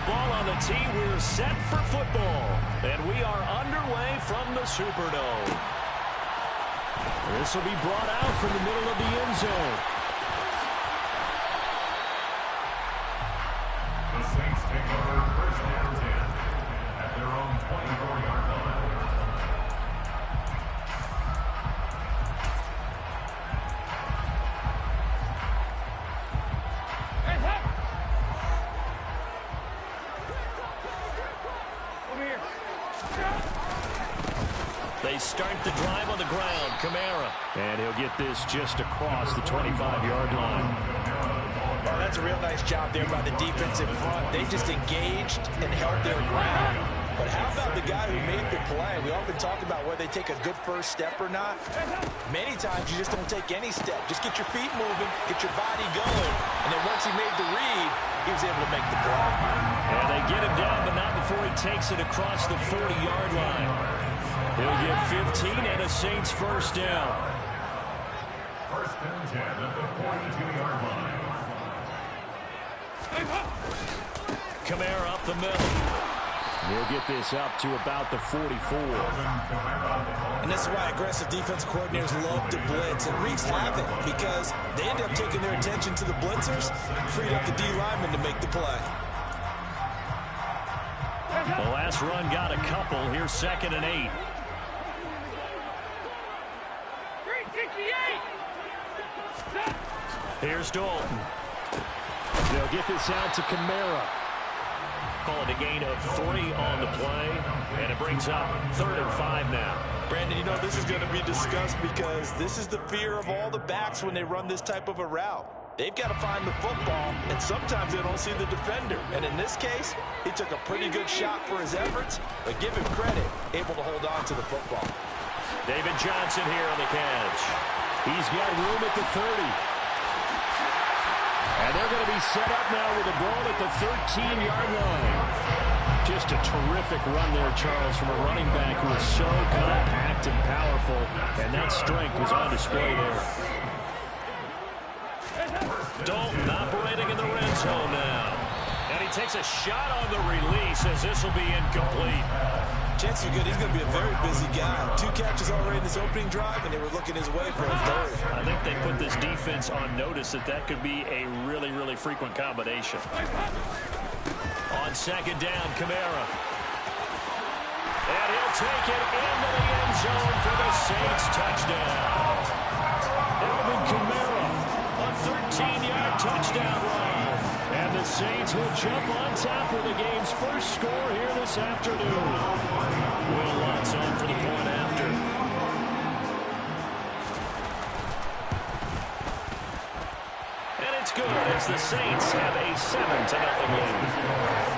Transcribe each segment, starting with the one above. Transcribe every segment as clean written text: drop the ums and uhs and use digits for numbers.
ball on the tee. We're set for football. And we are underway from the Superdome. This will be brought out from the middle of the end zone. The Saints take over first and 10 at their own 24-yard line. They start the drive on the ground. Kamara. And he'll get this just across the 25-yard line. Oh, that's a real nice job there by the defense in front. They just engaged and held their ground. But how about the guy who made the play? We often talk about whether they take a good first step or not. Many times you just don't take any step. Just get your feet moving, get your body going. And then once he made the read, he was able to make the play. And they get him down, but not before he takes it across the 40-yard line. He'll get 15 and a Saints first down. First and 10 at the 42-yard line. Kamara up the middle. He'll get this up to about the 44. And this is why aggressive defensive coordinators love to blitz. It wreaks havoc because they end up taking their attention to the blitzers, freed up the D lineman to make the play. The last run got a couple. Here's 2nd and 8. Here's Dalton. They'll get this out to Kamara. Call it a gain of 3 on the play, and it brings up 3rd and 5 now. Brandon, you know this is going to be discussed because this is the fear of all the backs when they run this type of a route. They've got to find the football, and sometimes they don't see the defender. And in this case, he took a pretty good shot for his efforts, but give him credit, able to hold on to the football. David Johnson here on the catch. He's got room at the 30. And they're going to be set up now with the ball at the 13-yard line. Just a terrific run there, Charles, from a running back who is so compact and powerful. And that strength was on display there. Dalton operating in the red zone now. And he takes a shot on the release as this will be incomplete. Chances are good he's going to be a very busy guy. 2 catches already in this opening drive, and they were looking his way for a 3rd. I think they put this defense on notice that could be a really, really frequent combination. On 2nd down, Kamara. And he'll take it into the end zone for the Saints touchdown. Alvin Kamara, a 13-yard touchdown run. And the Saints will jump on top of the game's first score here this afternoon. Will Lutz on for the point after. And it's good as the Saints have a 7-0 lead.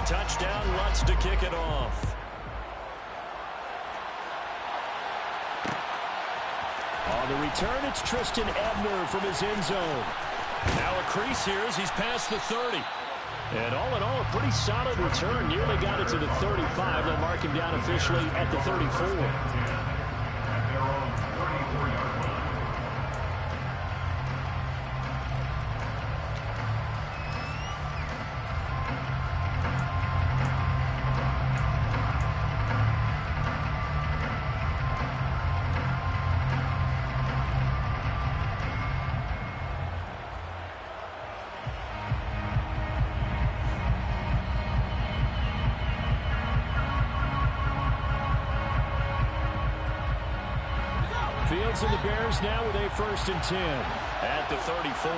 Touchdown, Lutz to kick it off. On the return, it's Tristan Ebner from his end zone. Now a crease here as he's past the 30. And all in all, a pretty solid return. Nearly got it to the 35. They'll mark him down officially at the 34. Fields and the Bears now with a 1st and 10 at the 34.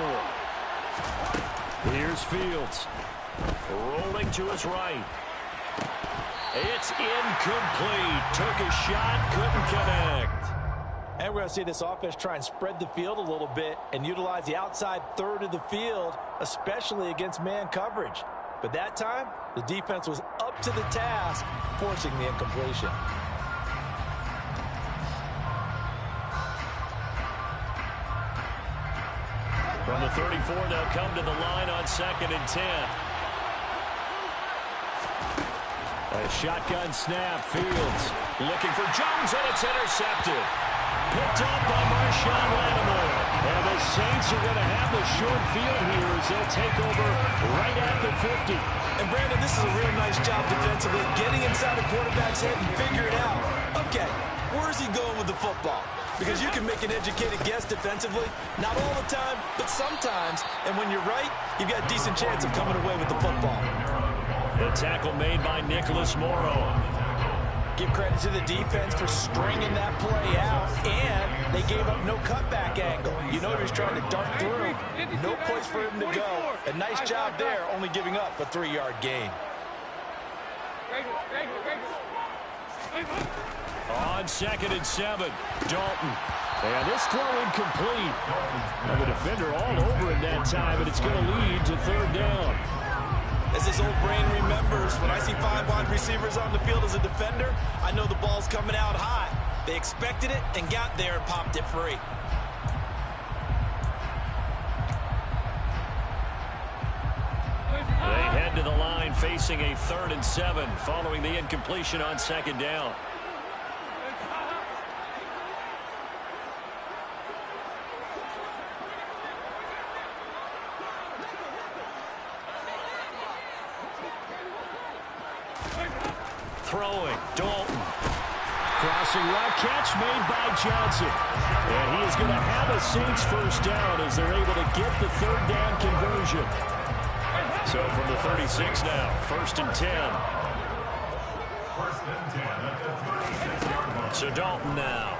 Here's Fields. Rolling to his right. It's incomplete. Took a shot, couldn't connect. And we're going to see this offense try and spread the field a little bit and utilize the outside 3rd of the field, especially against man coverage. But that time, the defense was up to the task, forcing the incompletion. From the the 34, they'll come to the line on 2nd and 10. A shotgun snap. Fields looking for Jones, and it's intercepted. Picked up by Marshawn Lattimore. And the Saints are going to have the short field here as they'll take over right at the 50. And Brandon, this is a real nice job defensively, getting inside the quarterback's head and figuring out, okay, where's he going with the football? Because you can make an educated guess defensively, not all the time, but sometimes. And when you're right, you've got a decent chance of coming away with the football. The tackle made by Nicholas Morrow. Give credit to the defense for stringing that play out, and they gave up no cutback angle. You know he was trying to dart through. No place for him to go. A nice job there, only giving up a 3-yard gain. On 2nd and 7, Dalton. And this throw incomplete. And the defender all over him that time, and it's going to lead to 3rd down. As his old brain remembers, when I see 5 wide receivers on the field as a defender, I know the ball's coming out high. They expected it and got there and popped it free. They head to the line facing a 3rd and 7 following the incompletion on 2nd down. Throwing, Dalton. Crossing route, catch made by Johnson. And he is going to have a Saints 1st down as they're able to get the 3rd down conversion. So from the 36 now, 1st and 10. 1st and 10 at the 36-yard line. So Dalton now.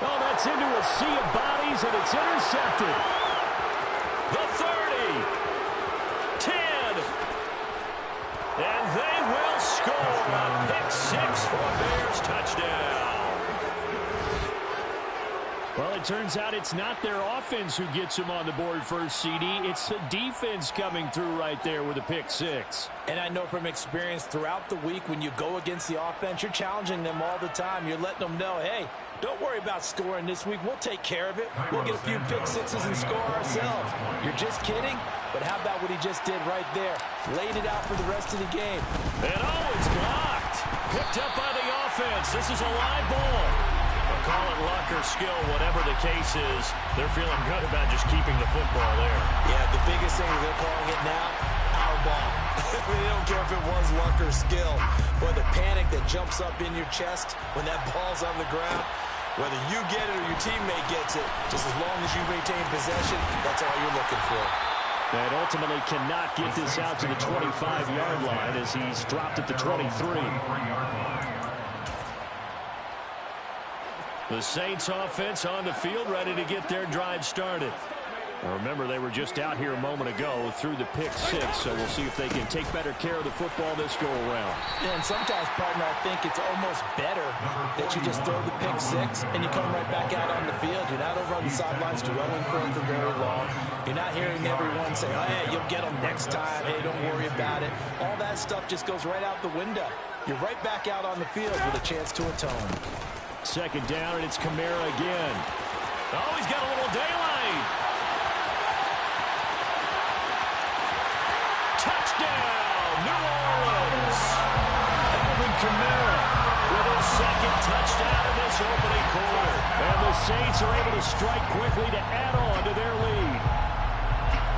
Oh, that's into a sea of bodies, and it's intercepted. The 30. 10. And they will score a pick 6 for a Bears touchdown. Well, it turns out it's not their offense who gets them on the board first, CD. It's the defense coming through right there with a pick 6. And I know from experience throughout the week when you go against the offense, you're challenging them all the time. You're letting them know, hey, don't worry about scoring this week. We'll take care of it. We'll get a few pick 6s and score ourselves. You're just kidding? But how about what he just did right there? Laid it out for the rest of the game. And oh, it's blocked. Picked up by the offense. This is a live ball. They'll call it luck or skill, whatever the case is. They're feeling good about just keeping the football there. Yeah, the biggest thing they're calling it now, our ball. They don't care if it was luck or skill. Boy, the panic that jumps up in your chest when that ball's on the ground, whether you get it or your teammate gets it, just as long as you maintain possession, that's all you're looking for. And ultimately cannot get this out to the 25-yard line as he's dropped at the 23. The Saints offense on the field, ready to get their drive started. Now remember, they were just out here a moment ago through the pick 6, so we'll see if they can take better care of the football this go-around. Yeah, and sometimes, partner, I think it's almost better that you just throw the pick 6 and you come right back out on the field. You're not over on the sidelines dwelling for it for very long. You're not hearing everyone say, oh, hey, you'll get them next time. Hey, don't worry about it. All that stuff just goes right out the window. You're right back out on the field with a chance to atone. 2nd down, and it's Kamara again. Oh, he's got a little daylight. Touchdown, New Orleans. Alvin Kamara with his 2nd touchdown in this opening quarter. And the Saints are able to strike quickly to add on to their lead.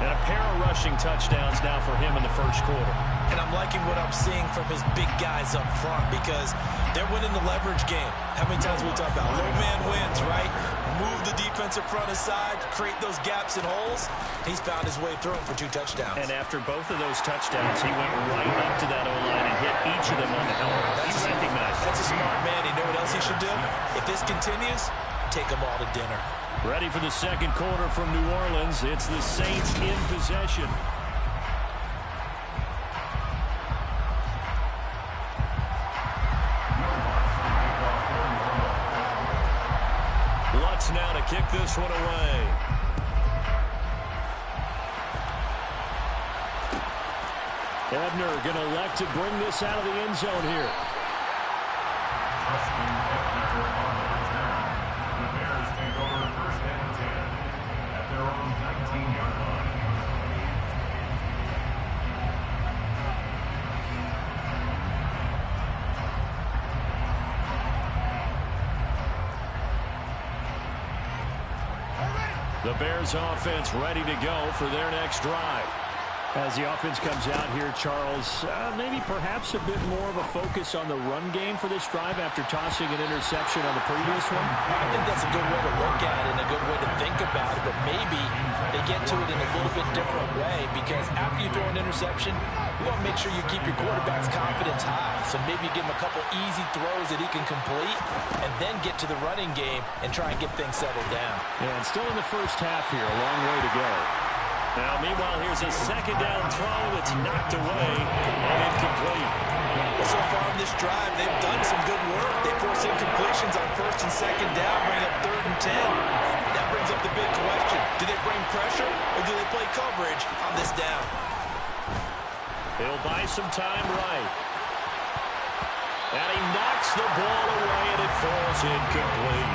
And a pair of rushing touchdowns now for him in the 1st quarter. And I'm liking what I'm seeing from his big guys up front because they're winning the leverage game. How many times we talk about low man wins, right? Move the defensive front aside, create those gaps and holes. He's found his way through them for 2 touchdowns. And after both of those touchdowns, he went right up to that O-line and hit each of them on the helmet. He recognized it. That's a smart man. You know what else he should do? If this continues, take them all to dinner. Ready for the 2nd quarter from New Orleans. It's the Saints in possession. Lutz now to kick this one away. Ebner going to elect to bring this out of the end zone here. Justin Ebner on the return. The Bears take over 1st and 10 at their own The Bears offense ready to go for their next drive. As the offense comes out here, Charles, maybe perhaps a bit more of a focus on the run game for this drive after tossing an interception on the previous one? I think that's a good way to look at it and a good way to think about it, but maybe they get to it in a little bit different way, because after you throw an interception, you want to make sure you keep your quarterback's confidence high. So maybe you give him a couple easy throws that he can complete and then get to the running game and try and get things settled down. Yeah, and still in the first half here, a long way to go. Now, meanwhile, here's a second down throw that's knocked away and incomplete. Well, so far in this drive, they've done some good work. They force incompletions on first and second down, bring up 3rd and 10. That brings up the big question. Do they bring pressure or do they play coverage on this down? He'll buy some time right. And he knocks the ball away, and it falls incomplete.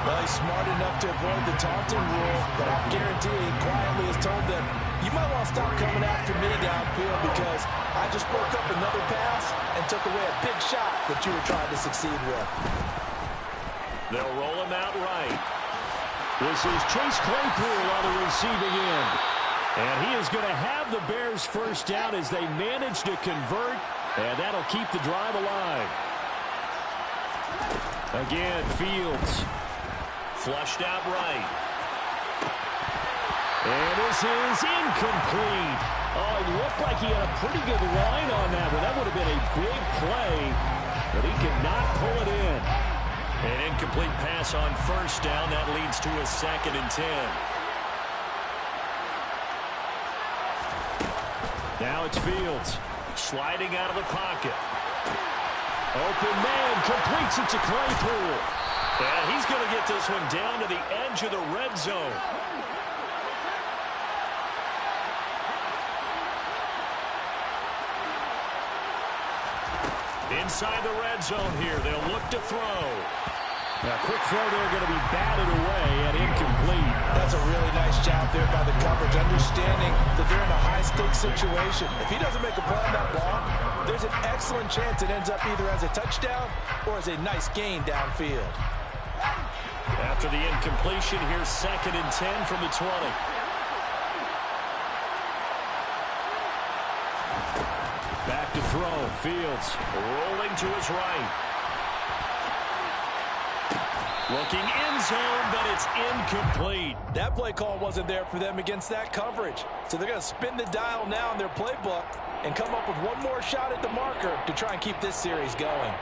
Well, he's smart enough to avoid the taunting rule, but I guarantee he quietly has told them, you might want to stop coming after me downfield because I just broke up another pass and took away a big shot that you were trying to succeed with. They'll roll him out right. This is Chase Claypool on the receiving end. And he is going to have the Bears first down as they manage to convert, and that'll keep the drive alive. Again, Fields. Flushed out right. And this is incomplete. Oh, it looked like he had a pretty good line on that, but that would have been a big play, but he could not pull it in. An incomplete pass on first down. That leads to a 2nd and 10. Now it's Fields. Sliding out of the pocket. Open man, completes it to Claypool. And he's going to get this one down to the edge of the red zone. Inside the red zone here, they'll look to throw. A quick throw there going to be batted away and incomplete. That's a really nice job there by the coverage, understanding that they're in a high-stakes situation. If he doesn't make a play on that ball, there's an excellent chance it ends up either as a touchdown or as a nice gain downfield. After the incompletion, here's 2nd and 10 from the 20. Back to throw. Fields rolling to his right. Looking end zone, but it's incomplete. That play call wasn't there for them against that coverage. So they're going to spin the dial now in their playbook and come up with one more shot at the marker to try and keep this series going.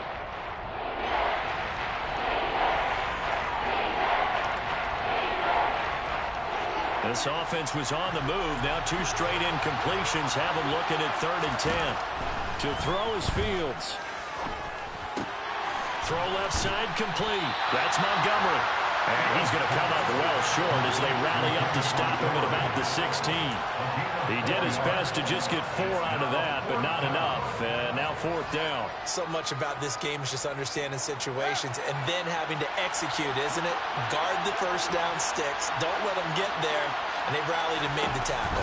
This offense was on the move. Now 2 straight incompletions have them looking at 3rd and 10. To throw is Fields. Throw left side complete. That's Montgomery. And he's going to come up well short as they rally up to stop him at about the 16. He did his best to just get 4 out of that, but not enough. And now 4th down. So much about this game is just understanding situations and then having to execute, isn't it? Guard the first down sticks. Don't let them get there. And they rallied and made the tackle.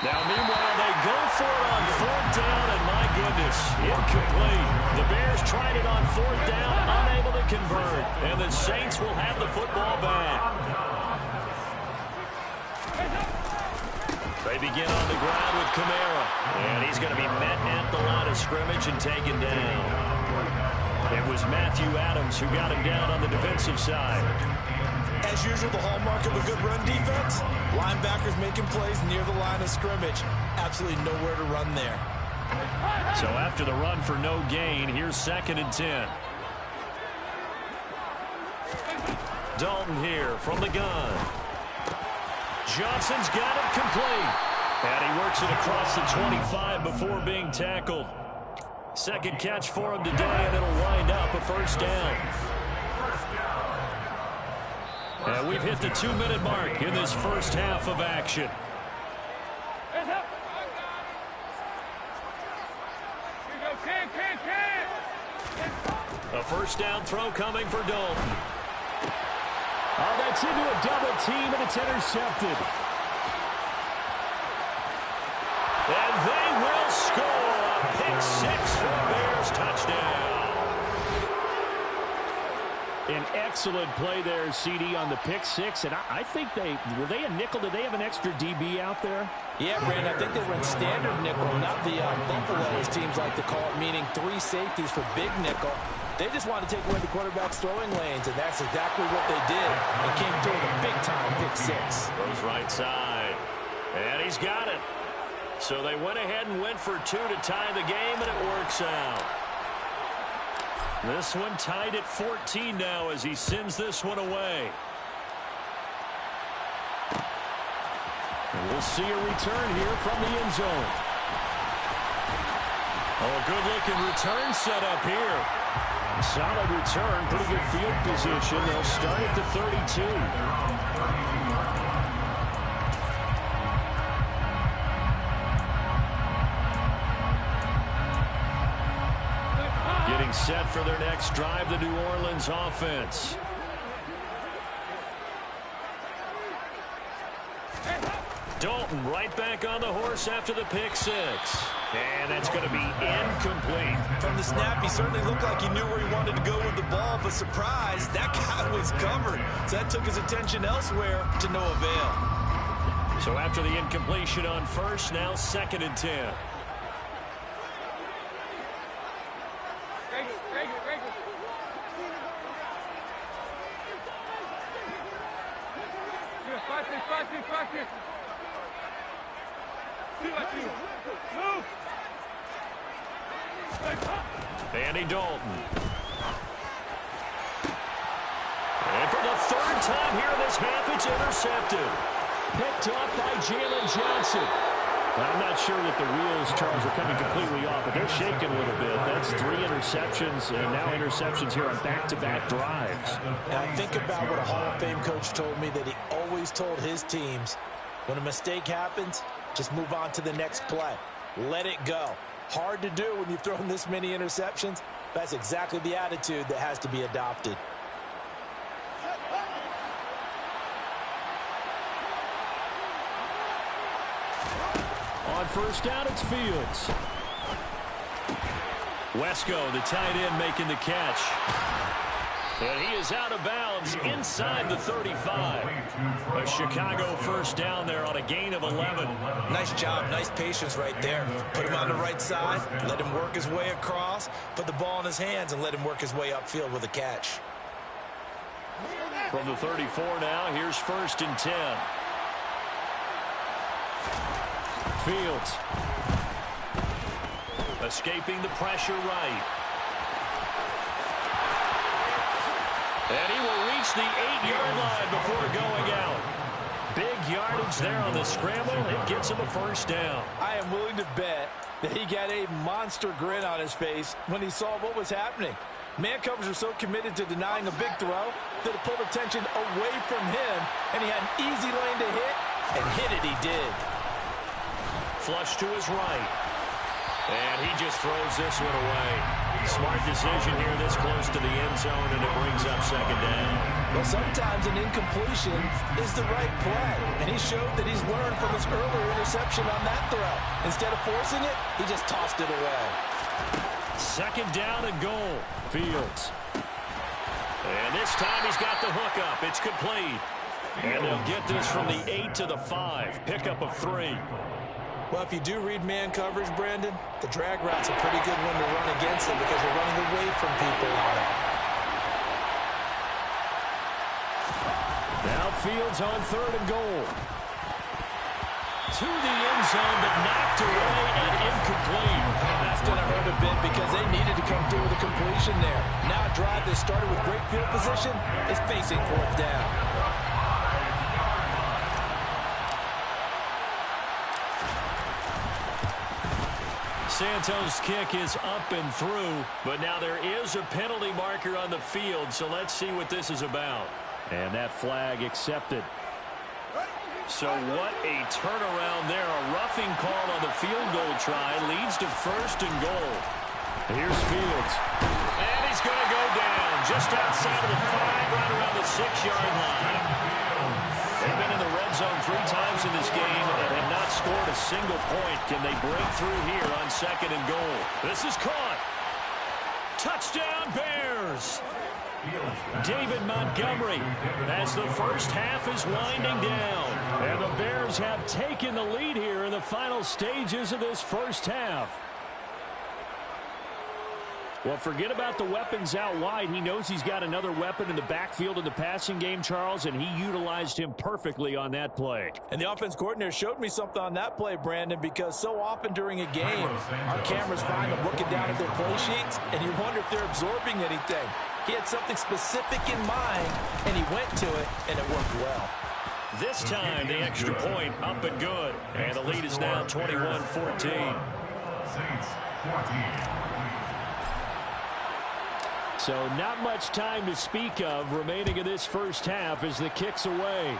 Now, meanwhile, they go for it on 4th down, and my goodness, incomplete. The Bears tried it on 4th down, unable to convert. And the Saints will have the football back. They begin on the ground with Kamara. And he's going to be met at the line of scrimmage and taken down. It was Matthew Adams who got him down on the defensive side. As usual, the hallmark of a good run defense, linebackers making plays near the line of scrimmage. Absolutely nowhere to run there. So after the run for no gain, here's 2nd and 10. Dalton here from the gun. Johnson's got it complete. And he works it across the 25 before being tackled. 2nd catch for him today, and it'll wind up a 1st down. And we've hit the 2-minute mark in this first half of action. A 1st down throw coming for Dalton. Oh, that's into a double team, and it's intercepted. And they will score a pick 6 for a Bears touchdown. An Excellent play there, CD, on the pick six. And I think were they a nickel? Did they have an extra DB out there? Yeah, Brandon, I think they went standard nickel, not the Buffalo, as teams like to call it, meaning 3 safeties for big nickel. They just wanted to take away the quarterback's throwing lanes, and that's exactly what they did. And came through with a big-time pick six. Goes right side. And he's got it. So they went ahead and went for 2 to tie the game, and it works out. This one tied at 14 now as he sends this one away. And we'll see a return here from the end zone. Oh, good-looking return set up here. Solid return, pretty good field position. They'll start at the 32. Getting set for their next drive, the New Orleans offense. Dalton right back on the horse after the pick six. And that's going to be incomplete. From the snap, he certainly looked like he knew where he wanted to go with the ball, but surprise, that guy was covered. So that took his attention elsewhere to no avail. So after the incompletion on first, now 2nd and 10. Andy Dalton. And for the 3rd time here in this half, it's intercepted. Picked up by Jalen Johnson. I'm not sure that the wheels, Charles, are coming completely off, but they're shaking a little bit. That's 3 interceptions, and now interceptions here on back-to-back drives. Now, think about what a Hall of Fame coach told me, that he always told his teams, when a mistake happens, just move on to the next play. Let it go. Hard to do when you've thrown this many interceptions. That's exactly the attitude that has to be adopted. On first down, it's Fields. Wesco, the tight end, making the catch. And he is out of bounds inside the 35. A Chicago first down there on a gain of 11. Nice job, nice patience right there. Put him on the right side, let him work his way across, put the ball in his hands, and let him work his way upfield with a catch. From the 34 now, here's 1st and 10. Fields. Escaping the pressure right. And he will reach the 8-yard line before going out. Big yardage there on the scramble. It gets him a first down. I am willing to bet that he got a monster grin on his face when he saw what was happening. Man coverage are so committed to denying a big throw that it pulled attention away from him, and he had an easy lane to hit, and hit it he did. Flush to his right. And he just throws this one away. Smart decision here this close to the end zone, and it brings up 2nd down. Well, sometimes an incompletion is the right play, and he showed that he's learned from his earlier interception on that throw. Instead of forcing it, he just tossed it away. 2nd down and goal. Fields. And this time he's got the hook up. It's complete. And they'll get this from the 8 to the 5. Pickup of 3. Well, if you do read man coverage, Brandon, the drag route's a pretty good one to run against it because you're running away from people on it. Now Fields on 3rd and goal. To the end zone, but knocked away and incomplete. That's going to hurt a bit because they needed to come through with a completion there. Now a drive that started with great field position is facing 4th down. Santos' kick is up and through, but now there is a penalty marker on the field, so let's see what this is about. And that flag accepted. So what a turnaround there. A roughing call on the field goal try leads to 1st and goal. Here's Fields. And he's going to go down just outside of the 5, right around the 6-yard line. They've been in the red zone 3 times in this game and have not scored a single point. Can they break through here on 2nd and goal? This is caught. Touchdown, Bears. David Montgomery as the first half is winding down. And the Bears have taken the lead here in the final stages of this first half. Well, forget about the weapons out wide. He knows he's got another weapon in the backfield in the passing game, Charles, and he utilized him perfectly on that play. And the offense coordinator showed me something on that play, Brandon, because so often during a game, our cameras find them looking down at their play sheets, and you wonder if they're absorbing anything. He had something specific in mind, and he went to it, and it worked well. This time, the extra point up and good. And the lead is now 21-14. Saints 14. So not much time to speak of remaining in this first half as the kick's away.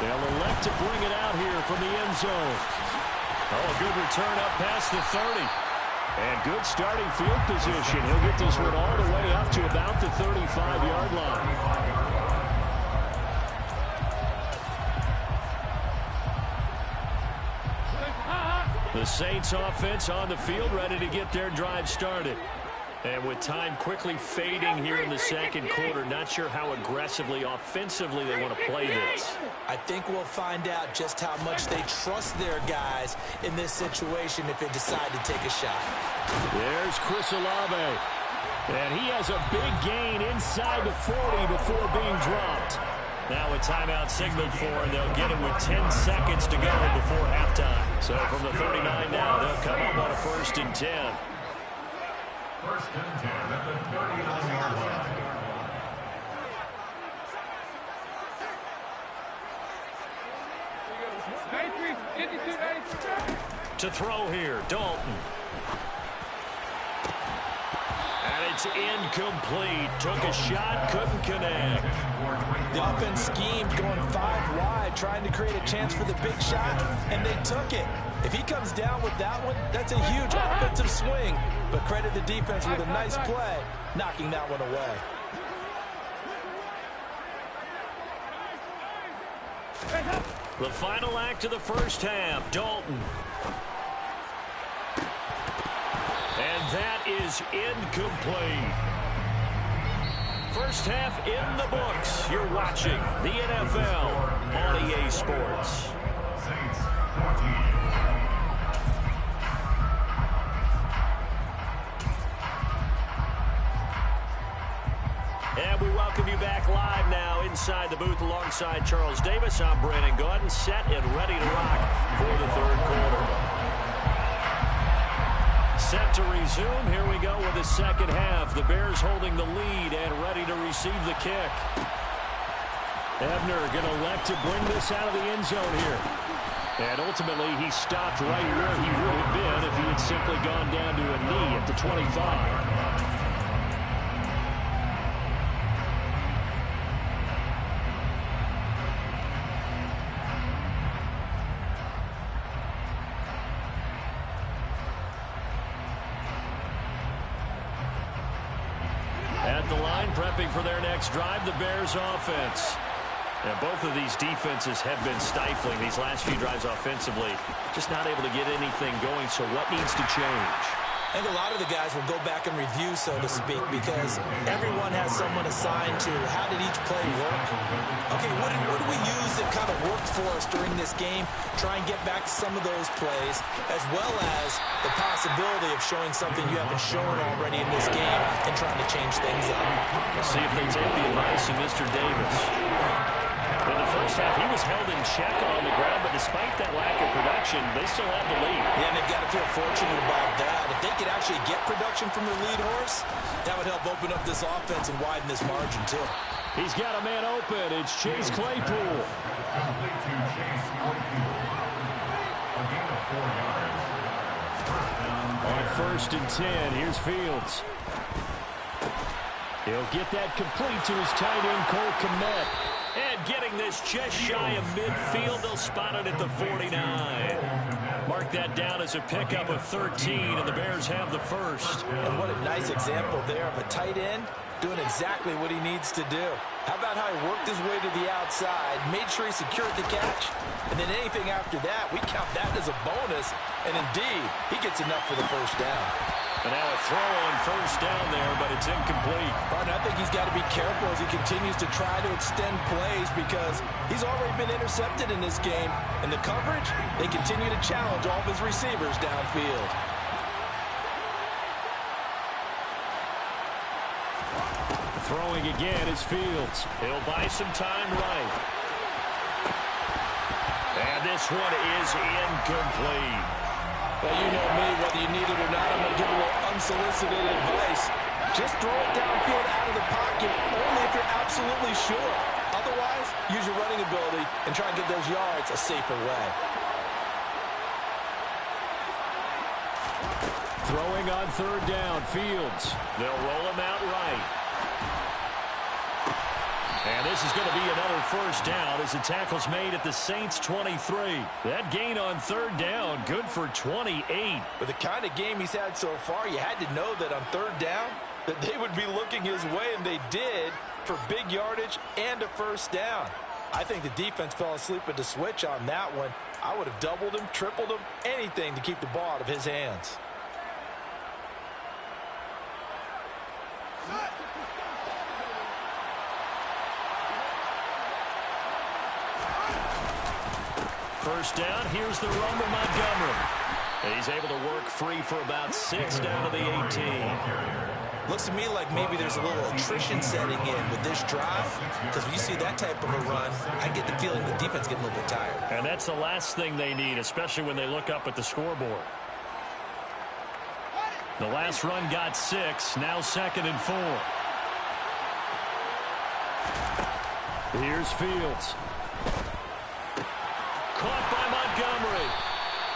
They'll elect to bring it out here from the end zone. Oh, a good return up past the 30. And good starting field position. He'll get this one all the way up to about the 35-yard line. The Saints offense on the field, ready to get their drive started. And with time quickly fading here in the second quarter, not sure how aggressively, offensively they want to play this. I think we'll find out just how much they trust their guys in this situation if they decide to take a shot. There's Chris Olave. And he has a big gain inside the 40 before being dropped. Now a timeout signaled for, and they'll get it with 10 seconds to go before halftime. So from the 39 now, they'll come up on a 1st and 10. 1st and 10 at the 39-yard line. To throw here, Dalton. And it's incomplete. Took a shot, couldn't connect. The offense schemed going 5 wide, trying to create a chance for the big shot, and they took it. If he comes down with that one, that's a huge offensive swing. But credit the defense with a nice play, knocking that one away. The final act of the first half, Dalton. And that is incomplete. First half in the books. You're watching the NFL on EA Sports. Saints 14. And we welcome you back live now inside the booth alongside Charles Davis. I'm Brandon Gaudin, set and ready to rock for the third quarter. Set to resume. Here we go with the second half. The Bears holding the lead and ready to receive the kick. Ebner going to elect to bring this out of the end zone here. And ultimately, he stopped right where he would have been if he had simply gone down to a knee at the 25. At the line, prepping for their next drive, the Bears offense. And both of these defenses have been stifling these last few drives offensively. Just not able to get anything going, so what needs to change? I think a lot of the guys will go back and review, so to speak, because everyone has someone assigned to how did each play work. Okay, what did we use that kind of worked for us during this game? Try and get back to some of those plays, as well as the possibility of showing something you haven't shown already in this game and trying to change things up. Let's see if they take the advice of Mr. Davis. In the first half, he was held in check on the ground, but despite that lack of production, they still have the lead. Yeah, and they've got to feel fortunate about that. If they could actually get production from their lead horse, that would help open up this offense and widen this margin, too. He's got a man open. It's Chase Claypool. Complete to Chase Claypool. A gain of 4 yards. On 1st and 10, here's Fields. He'll get that complete to his tight end, Cole Kmet. And getting this just shy of midfield, they'll spot it at the 49. Mark that down as a pickup of 13, and the Bears have the first. And what a nice example there of a tight end doing exactly what he needs to do. How about how he worked his way to the outside, made sure he secured the catch, and then anything after that, we count that as a bonus, and indeed, he gets enough for the first down. And now a throw on first down there, but it's incomplete. And I think he's got to be careful as he continues to try to extend plays because he's already been intercepted in this game. And the coverage, they continue to challenge all of his receivers downfield. Throwing again is Fields. He'll buy some time right. And this one is incomplete. Well, you know me, whether you need it or not, I'm going to give a little unsolicited advice. Just throw it downfield out of the pocket, only if you're absolutely sure. Otherwise, use your running ability and try and get those yards a safer way. Throwing on third down, Fields. They'll roll him out right. And this is going to be another first down as the tackle's made at the Saints' 23. That gain on third down, good for 28. With the kind of game he's had so far, you had to know that on third down that they would be looking his way, and they did, for big yardage and a first down. I think the defense fell asleep at the switch on that one. I would have doubled him, tripled him, anything to keep the ball out of his hands. First down, here's the run to Montgomery. He's able to work free for about 6 down to the 18. Looks to me like maybe there's a little attrition setting in with this drive, because when you see that type of a run, I get the feeling the defense getting a little bit tired. And that's the last thing they need, especially when they look up at the scoreboard. The last run got 6, now 2nd and 4. Here's Fields. Caught by Montgomery.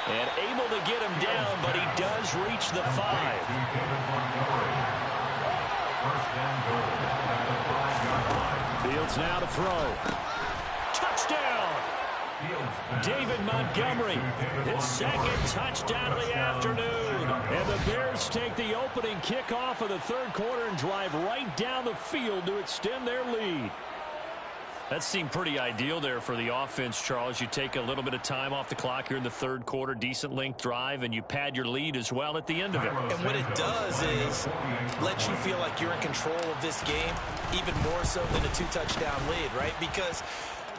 And able to get him down, but he does reach the 5. Fields now to throw. Touchdown! David Montgomery, his 2nd touchdown of the afternoon. And the Bears take the opening kickoff of the third quarter and drive right down the field to extend their lead. That seemed pretty ideal there for the offense, Charles. You take a little bit of time off the clock here in the third quarter, decent length drive, and you pad your lead as well at the end of it. And what it does is let you feel like you're in control of this game, even more so than a 2-touchdown lead, right? Because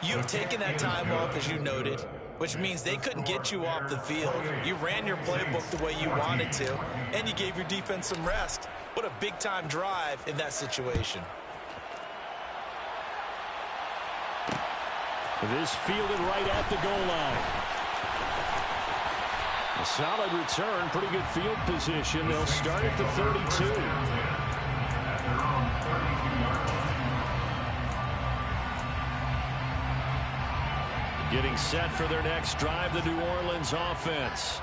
you've taken that time off, as you noted, which means they couldn't get you off the field. You ran your playbook the way you wanted to, and you gave your defense some rest. What a big-time drive in that situation. This fielded right at the goal line. A solid return, pretty good field position. They'll start at the 32. Getting set for their next drive, the New Orleans offense.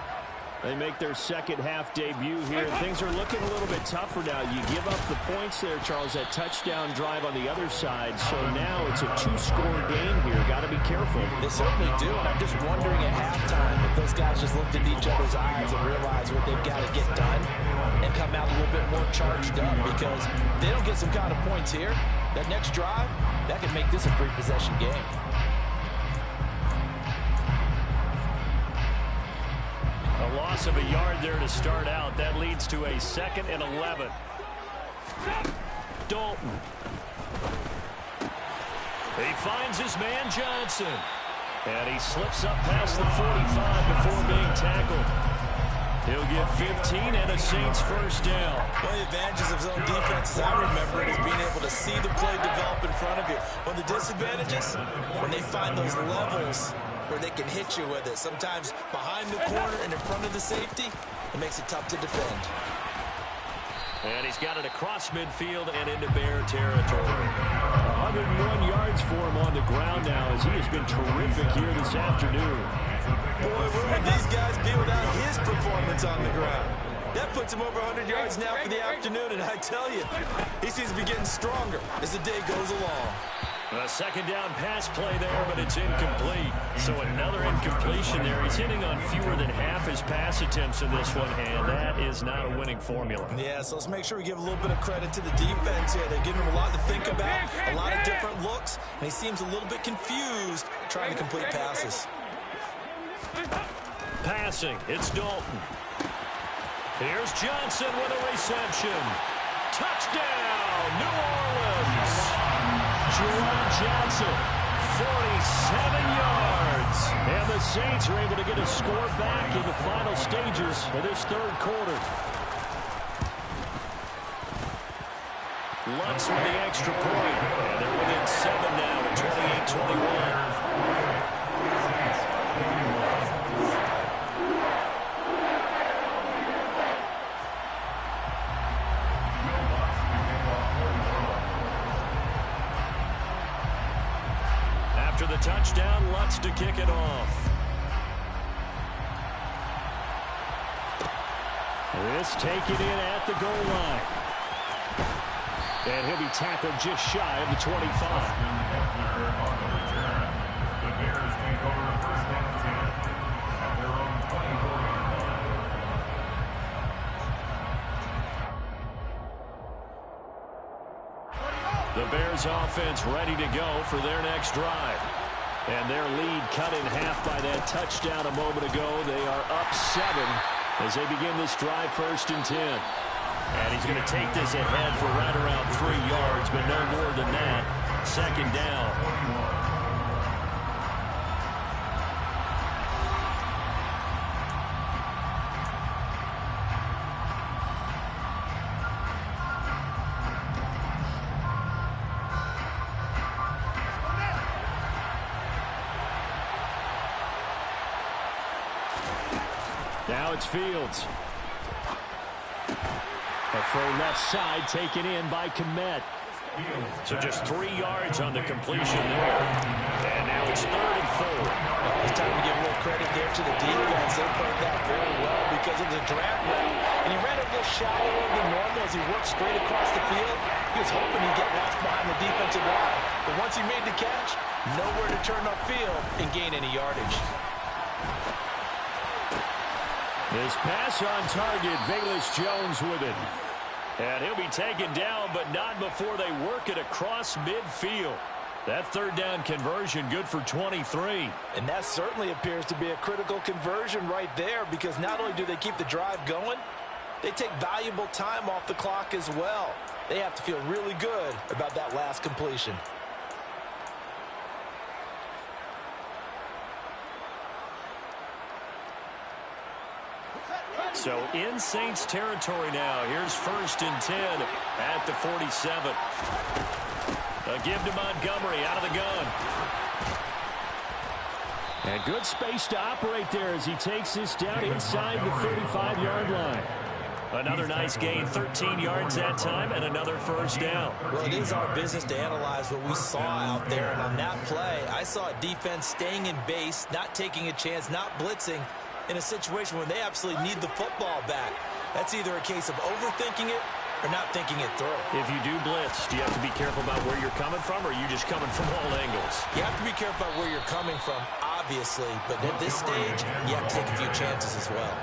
They make their second half debut here. Things are looking a little bit tougher now. You give up the points there, Charles, that touchdown drive on the other side. So now it's a 2-score game here. Got to be careful. They certainly do, and I'm just wondering at halftime if those guys just looked into each other's eyes and realized what they've got to get done and come out a little bit more charged up, because if they don't get some kind of points here, that next drive, that could make this a 3-possession game. A loss of a yard there to start out. That leads to a 2nd and 11. Dalton. He finds his man Johnson. And he slips up past the 45 before being tackled. He'll get 15 and a Saints first down. One of the advantages of zone defense, as I remember it, is being able to see the play develop in front of you. One of the disadvantages, when they find those levels where they can hit you with it. Sometimes behind the corner and in front of the safety, it makes it tough to defend. And he's got it across midfield and into Bear territory. 101 yards for him on the ground now, as he has been terrific here this afternoon. Boy, where would these guys be without his performance on the ground? That puts him over 100 yards now for the afternoon, and I tell you, he seems to be getting stronger as the day goes along. A 2nd down pass play there, but it's incomplete. So another incompletion there. He's hitting on fewer than half his pass attempts in this one, and that is not a winning formula. Yeah, so let's make sure we give a little bit of credit to the defense here. They're giving him a lot to think about, a lot of different looks, and he seems a little bit confused trying to complete passes. Passing, it's Dalton. Here's Johnson with a reception. Touchdown, New Orleans. Jerome Johnson, 47 yards. And the Saints are able to get a score back in the final stages of this third quarter. Lutz with the extra point. And they're within 7 now at 28-21. After the touchdown, Lutz to kick it off. This taken in at the goal line. And he'll be tackled just shy of the 25. The Bears take over first and 10 at their own 24-yard line. The Bears offense ready to go for their next drive. And their lead cut in half by that touchdown a moment ago. They are up 7 as they begin this drive, 1st and 10. And he's going to take this ahead for right around 3 yards, but no more than that. 2nd down. Now it's Fields. A throw left side taken in by Kmet. So just 3 yards on the completion there. And now it's 3rd and 4. It's time to give a little credit there to the defense. They played that very well because of the drag route. And he ran a little shallower than normal as he worked straight across the field. He was hoping he'd get lost behind the defensive line. But once he made the catch, nowhere to turn upfield and gain any yardage. His pass on target, Velus Jones with it. And he'll be taken down, but not before they work it across midfield. That 3rd down conversion good for 23. And that certainly appears to be a critical conversion right there, because not only do they keep the drive going, they take valuable time off the clock as well. They have to feel really good about that last completion. So in Saints territory now. Here's 1st and 10 at the 47. A give to Montgomery out of the gun. And good space to operate there as he takes this down inside the 35-yard line. Another nice gain, 13 yards that time, and another 1st down. Well, it is our business to analyze what we saw out there. And on that play, I saw a defense staying in base, not taking a chance, not blitzing, in a situation where they absolutely need the football back. That's either a case of overthinking it or not thinking it through. If you do blitz, do you have to be careful about where you're coming from, or are you just coming from all angles? You have to be careful about where you're coming from, obviously, but at this stage, you have to take a few chances as well.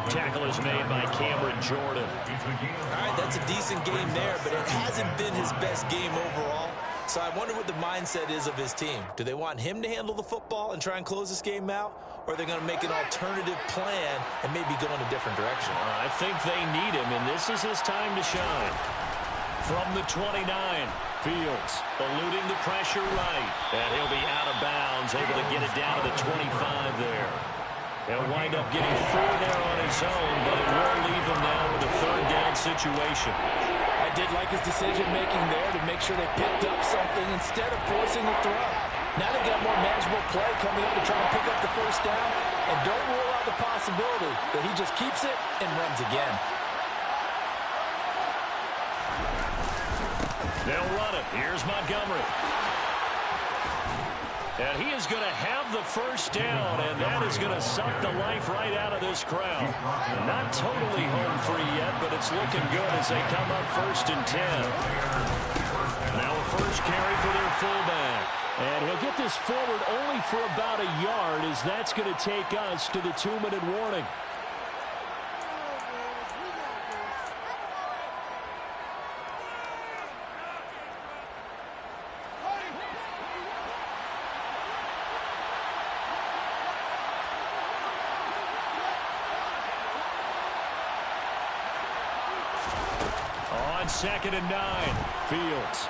Tackle is made by Cameron Jordan. All right, that's a decent game there, but it hasn't been his best game overall. So I wonder what the mindset is of his team. Do they want him to handle the football and try and close this game out? Or are they going to make an alternative plan and maybe go in a different direction? I think they need him, and this is his time to shine. From the 29, Fields eluding the pressure right. And he'll be out of bounds, able to get it down to the 25 there. He'll wind up getting 4 there on his own, but it will leave him now with a 3rd down situation. I did like his decision-making there to make sure they picked up something instead of forcing the throw. Now they got more manageable play coming up to try and pick up the 1st down. And don't rule out the possibility that he just keeps it and runs again. They'll run it. Here's Montgomery. And he is going to have the 1st down, and that is going to suck the life right out of this crowd. Not totally home free yet, but it's looking good as they come up 1st and 10. Now a 1st carry for their fullback. And he'll get this forward only for about a yard, as that's going to take us to the 2-minute warning. On 2nd and 9, Fields.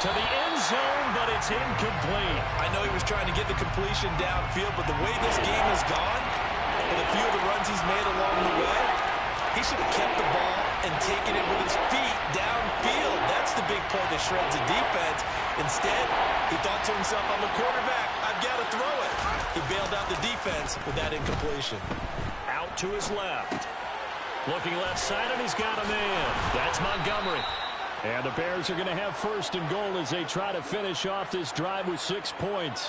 To the end zone, but it's incomplete. I know he was trying to get the completion downfield, but the way this game has gone, with a few of the runs he's made along the way, he should have kept the ball and taken it with his feet downfield. That's the big play that shreds the defense. Instead, he thought to himself, I'm a quarterback, I've got to throw it. He bailed out the defense with that incompletion. Out to his left. Looking left side, and he's got a man. That's Montgomery. And the Bears are going to have 1st and goal as they try to finish off this drive with 6 points.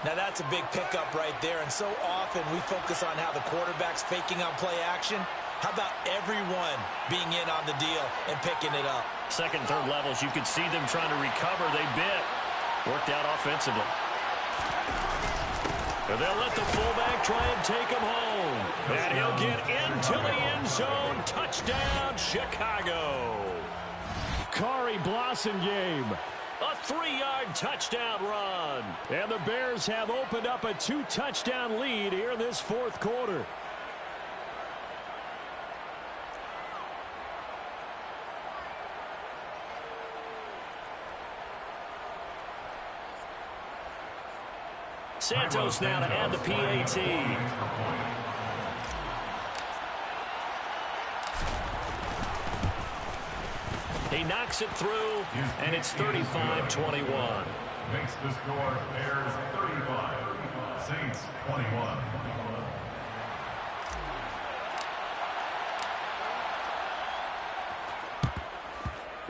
Now that's a big pickup right there, and so often we focus on how the quarterback's faking on play action. How about everyone being in on the deal and picking it up? 2nd, 3rd levels, you could see them trying to recover. They bit. Worked out offensively. And they'll let the fullback try and take him home. And he'll get into the end zone. Touchdown, Chicago. Kari Blasingame. A 3-yard touchdown run. And the Bears have opened up a 2-touchdown lead here in this 4th quarter. Santos now to add the PAT. He knocks it through, and it's 35-21. Makes the score Bears 35, Saints 21.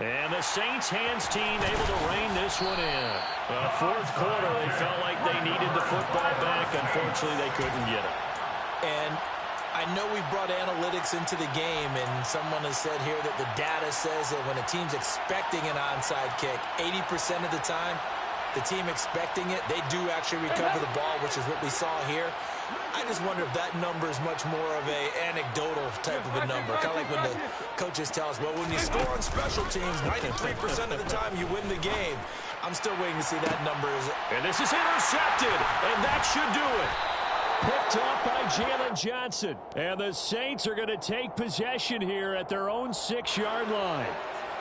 And the Saints hands team able to rein this one in. 4th quarter, they felt like they needed the football back. Unfortunately, they couldn't get it. And I know we brought analytics into the game, and someone has said here that the data says that when a team's expecting an onside kick, 80% of the time, the team expecting it, they do actually recover the ball, which is what we saw here. I just wonder if that number is much more of a anecdotal type of a number. Kind of like when the coaches tell us, well, when you score on special teams, 93% of the time you win the game. I'm still waiting to see that number. And this is intercepted, and that should do it. Picked up by Jalen Johnson. And the Saints are going to take possession here at their own 6-yard line.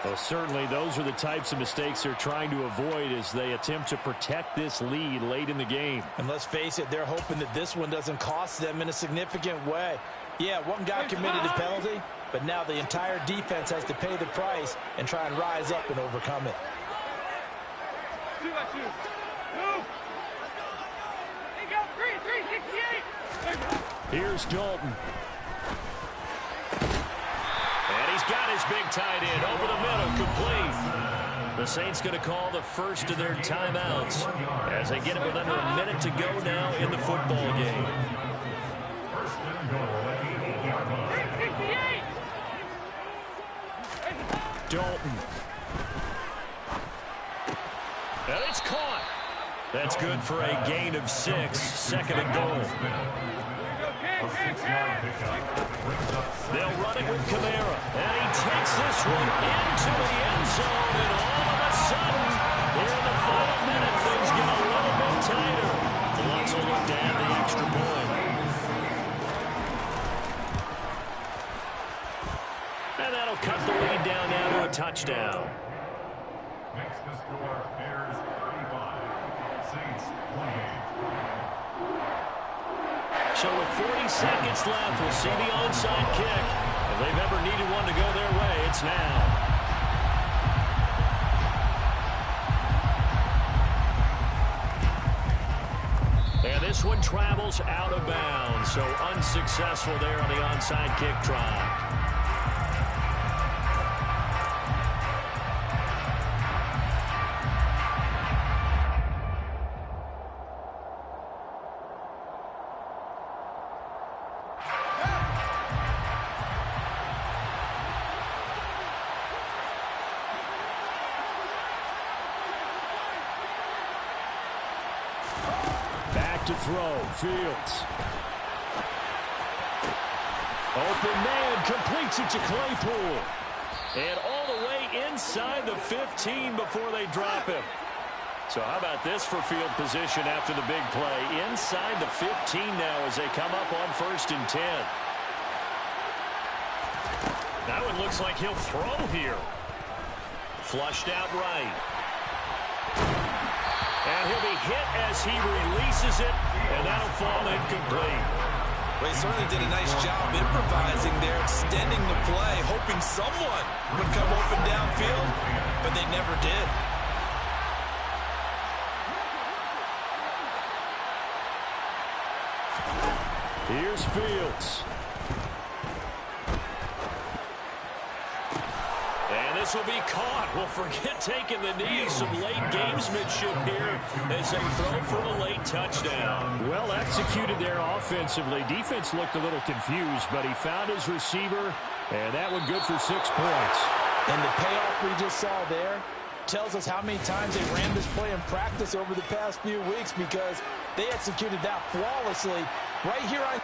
Well, certainly those are the types of mistakes they're trying to avoid as they attempt to protect this lead late in the game. And let's face it, they're hoping that this one doesn't cost them in a significant way. Yeah, one guy committed a penalty, but now the entire defense has to pay the price and try and rise up and overcome it. Here's Dalton. And he's got his big tight end over the middle, complete. The Saints going to call the first of their timeouts as they get it with under a minute to go now in the football game. 1st and goal at the 8-yard line. Dalton. And it's caught. That's good for a gain of 6. 2nd and goal. A 6-yard pickup brings up 7th. They'll run it with Kamara. And he takes this one into the end zone. And all of a sudden, here in the final minute, things get a little bit tighter. The Lions will look to add the extra point. And that'll cut the lead down now to a touchdown. Makes the score Bears 35, Saints 28. So with 40 seconds left, we'll see the onside kick. If they've ever needed one to go their way, it's now. And this one travels out of bounds, so unsuccessful there on the onside kick try. To throw, Fields. Open man, completes it to Claypool. And all the way inside the 15 before they drop him. So how about this for field position after the big play? Inside the 15 now as they come up on 1st and 10. That one looks like he'll throw here. Flushed out right. And he'll be hit as he releases it, and that'll fall incomplete. Well, he certainly did a nice job improvising there, extending the play, hoping someone would come open downfield, but they never did. Here's Fields. And this will be caught. Well, forget taking the knee. Some late gamesmanship here as they throw for the late touchdown. Well executed there offensively. Defense looked a little confused, but he found his receiver, and that one good for 6 points. And the payoff we just saw there tells us how many times they ran this play in practice over the past few weeks, because they executed that flawlessly right here on